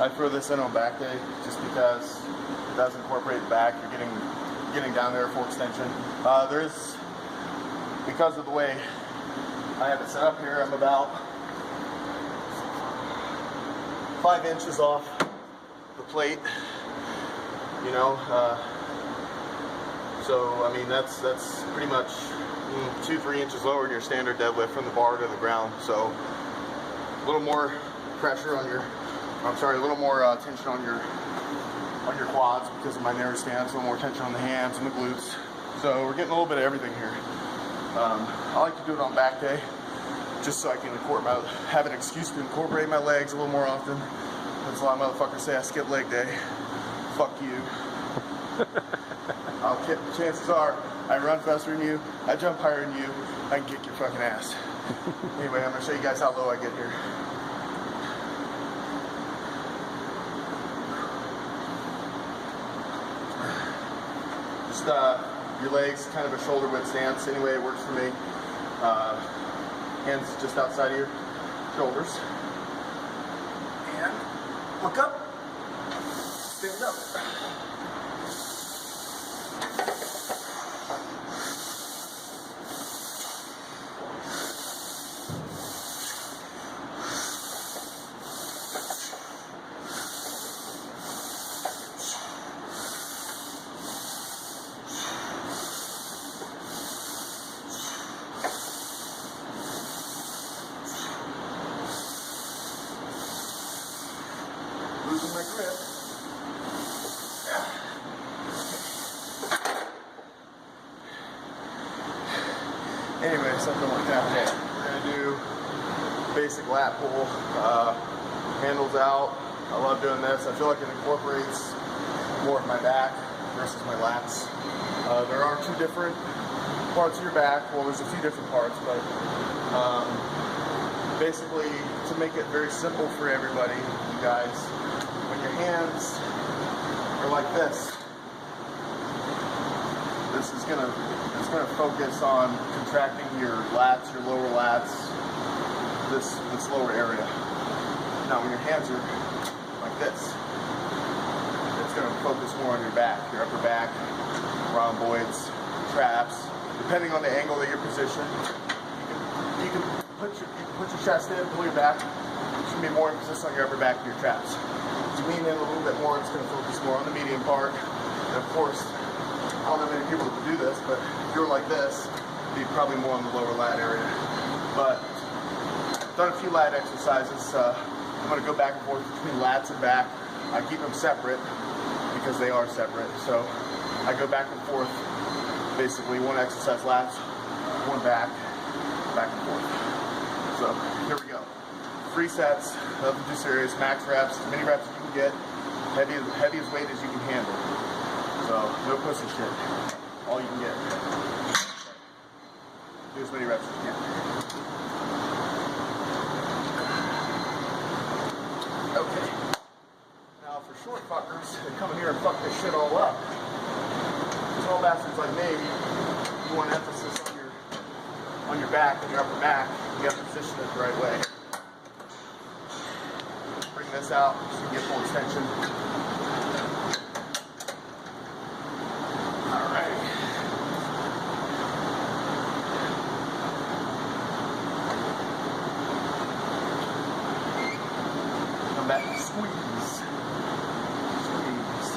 I throw this in on back day just because it does incorporate the back. You're getting down there full extension. There's, because of the way I have it set up here, I'm about 5 inches off the plate, you know, so I mean that's pretty much 2-3 inches lower than your standard deadlift from the bar to the ground. So a little more pressure on your, a little more tension on your quads because of my narrow stance, a little more tension on the hands and the glutes. So we're getting a little bit of everything here. I like to do it on back day just so I can have an excuse to incorporate my legs a little more often. That's a lot of motherfuckers say I skip leg day. Fuck you. Chances are I run faster than you, I jump higher than you, I can kick your fucking ass. Anyway, I'm gonna show you guys how low I get here. Just your legs, kind of a shoulder width stance. Anyway, it works for me. Hands just outside of your shoulders. And look up. Stand up. Losing my grip. Anyway, something like that. Okay. We're gonna do basic lat pull, handles out. I love doing this. I feel like it incorporates more of my back versus my lats. There are 2 different parts of your back. Well, there's a few different parts, but basically, to make it very simple for everybody, you guys, when your hands are like this, it's gonna focus on contracting your lats, your lower lats, this lower area. Now, when your hands are like this, it's gonna focus more on your back, your upper back, rhomboids, traps. Depending on the angle that you're positioned, you can put your chest in, pull your back. It's gonna be more emphasis on your upper back and your traps. As you lean in a little bit more, it's gonna focus more on the medium part. And of course, I don't know many people who do this, but if you're like this, it'd be probably more on the lower lat area. But I've done a few lat exercises. I'm gonna go back and forth between lats and back. I keep them separate because they are separate. So I go back and forth, basically one exercise lats, one back and forth. So here we go. 3 sets, nothing too serious, max reps, as many reps as you can get, heaviest weight as you can handle. So no pussy shit, all you can get. Do as many reps as you can. Okay. Now for short fuckers that come in here and fuck this shit all up, small bastards like me, you want emphasis on your back and your upper back. You have to position it the right way. Bring this out so you get full extension. Alright. Come back and squeeze. Squeeze.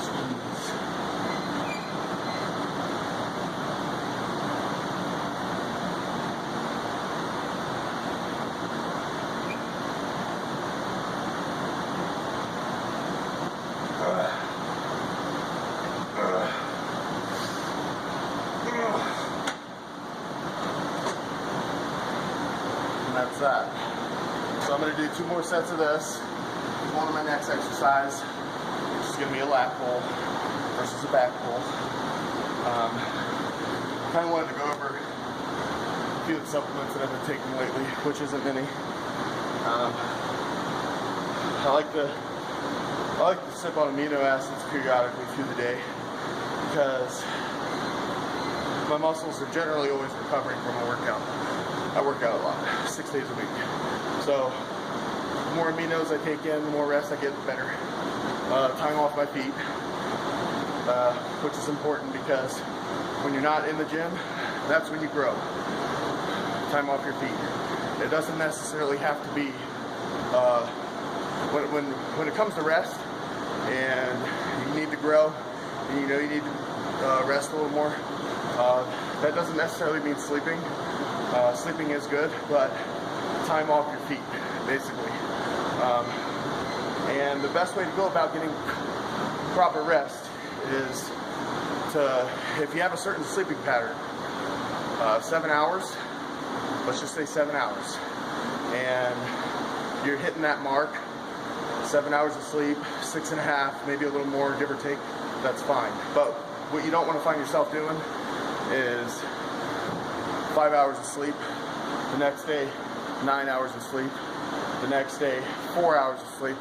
Squeeze. And that's that. So I'm going to do 2 more sets of this. One of my next exercise, which is going to be a lat pull versus a back pull. Kind of wanted to go over a few of the supplements that I've been taking lately, which isn't many. I like to sip on amino acids periodically through the day because my muscles are generally always recovering from a workout. I work out a lot, 6 days a week. So The more aminos I take in, the more rest I get, the better. Time off my feet, which is important because when you're not in the gym, that's when you grow. Time off your feet. It doesn't necessarily have to be when it comes to rest and you need to grow and you know you need to rest a little more. That doesn't necessarily mean sleeping. Sleeping is good, but time off your feet, basically. And the best way to go about getting proper rest is to, if you have a certain sleeping pattern, 7 hours, let's just say 7 hours, and you're hitting that mark, 7 hours of sleep, 6.5, maybe a little more, give or take, that's fine. But what you don't want to find yourself doing is 5 hours of sleep, the next day 9 hours of sleep, the next day 4 hours of sleep,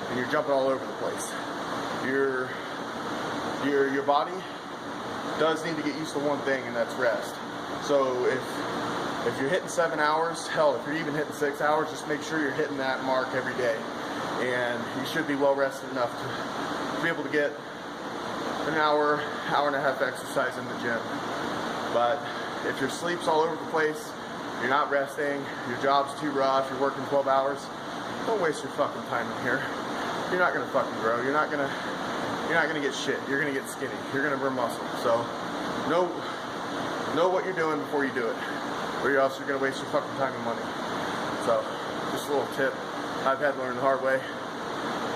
and you're jumping all over the place. Your body does need to get used to one thing, and that's rest. So if you're hitting 7 hours, hell, if you're even hitting 6 hours, just make sure you're hitting that mark every day. And you should be well rested enough to be able to get an hour, hour and a half exercise in the gym. But if your sleep's all over the place, you're not resting, your job's too rough, you're working 12 hours, don't waste your fucking time in here. You're not gonna fucking grow. You're not gonna get shit. You're gonna get skinny. You're gonna burn muscle. So know what you're doing before you do it, or else you're gonna waste your fucking time and money. So just a little tip I've had to learn the hard way.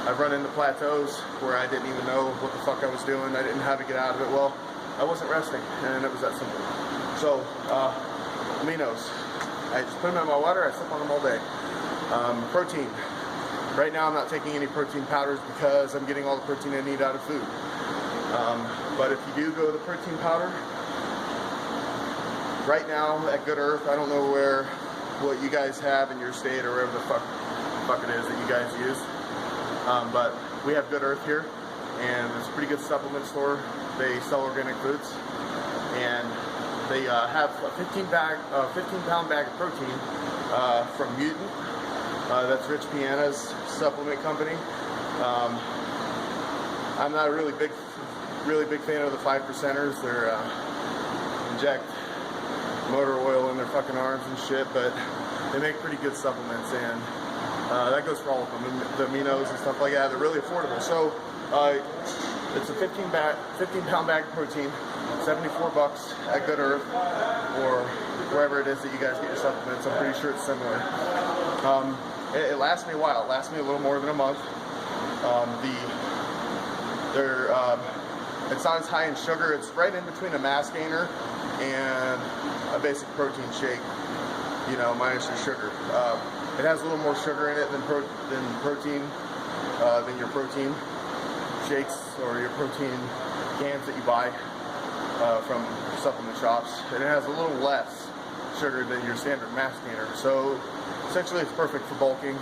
I've run into plateaus where I didn't even know what the fuck I was doing. I didn't know how to get out of it. Well, I wasn't resting, and it was that simple. So aminos, I just put them in my water. I sip on them all day. Protein. Right now I'm not taking any protein powders because I'm getting all the protein I need out of food. But if you do go to the protein powder, right now at Good Earth, I don't know what you guys have in your state or wherever the fuck it is that you guys use. But we have Good Earth here, and it's a pretty good supplement store. They sell organic foods, and they have a 15-pound bag of protein from Mutant. That's Rich Piana's supplement company. I'm not a really big fan of the 5%ers. They're inject motor oil in their fucking arms and shit, but they make pretty good supplements, and that goes for all of them. The aminos and stuff like that, they're really affordable. So it's a 15-pound bag of protein, $74 at Good Earth, or wherever it is that you guys get your supplements. I'm pretty sure it's similar. It lasts me a while. It lasts me a little more than a month. It's not as high in sugar. It's right in between a mass gainer and a basic protein shake, you know, minus your sugar. It has a little more sugar in it than your protein shakes or your protein cans that you buy from supplement shops. And it has a little less sugar than your standard mass gainer. So essentially it's perfect for bulking.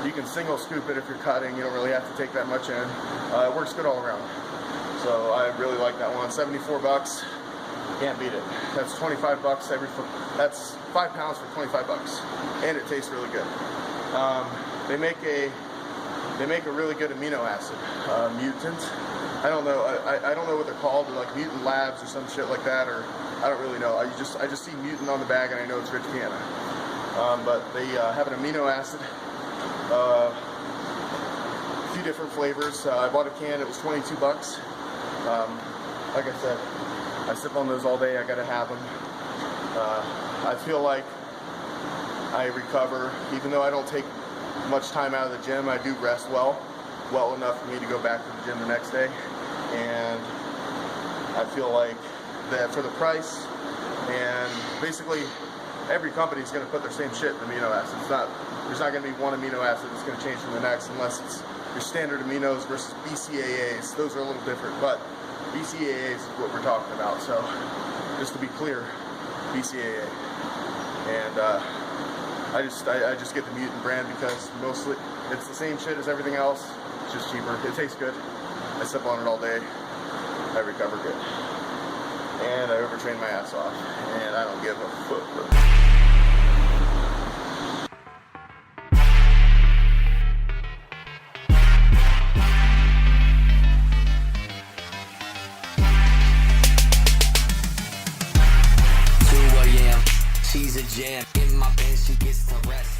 You can single scoop it if you're cutting. You don't really have to take that much in. It works good all around. So I really like that one. $74. Can't beat it. That's $25 that's 5 pounds for $25, and it tastes really good. They make a really good amino acid, Mutant. I don't know. I don't know what they're called. They're like Mutant Labs or some shit like that, or I don't really know. I just see Mutant on the bag, and I know it's Rich Piana. But they have an amino acid. A few different flavors. I bought a can. It was $22. Like I said, I sip on those all day. I gotta have them. I feel like I recover, even though I don't take much time out of the gym. I do rest well enough for me to go back to the gym the next day, and I feel like that for the price, and basically every company is going to put their same shit in amino acids. There's not going to be one amino acid that's going to change from the next, unless it's your standard aminos versus BCAAs. Those are a little different, but BCAAs is what we're talking about. So just to be clear, BCAA. And I just get the Mutant brand because mostly it's the same shit as everything else. It's just cheaper. It tastes good. I sip on it all day. I recover good. And I overtrain my ass off. And I don't give a fuck. she's a jam. In my bed, she gets to rest.